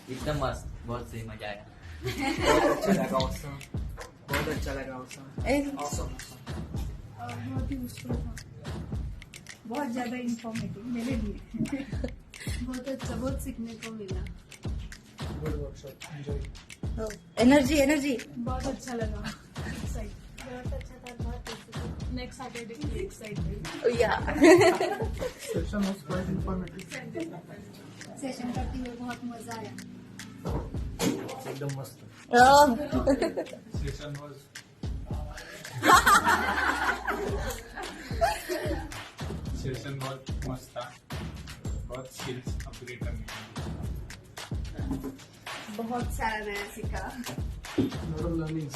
एकदम मस्त, बहुत सही, मजा आया। बहुत अच्छा लगा awesome. बहुत अच्छा लगा awesome. Awesome. बहुत ही मुश्किल था, बहुत ज्यादा इंफॉर्मेटिव मेरे लिए। बहुत अच्छा, बहुत सीखने को मिला। Good workshop. Enjoy. Energy energy. बहुत अच्छा लगा। बहुत अच्छा था, बहुत नेक्स्ट सैटरडे के लिए एक्साइटेड। या Session was quite informative. Session करते हुए बहुत मजा आया। एकदम मस्त. Session was सेशन बहुत मस्त था, बहुत स्किल्स अपग्रेड करने के लिए। बहुत सारा नया सीखा। Lot of learnings.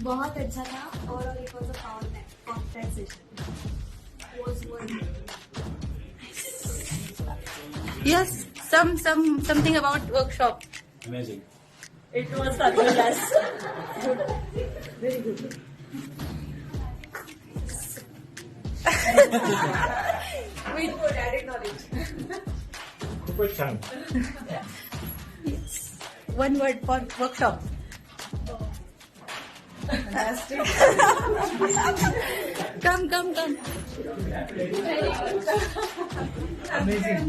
बहुत अच्छा था। और it was a contact session. Was one. Yes something about workshop. Amazing. It was फabulous. With good added knowledge. खूपच छान. One word for workshop. कम Amazing.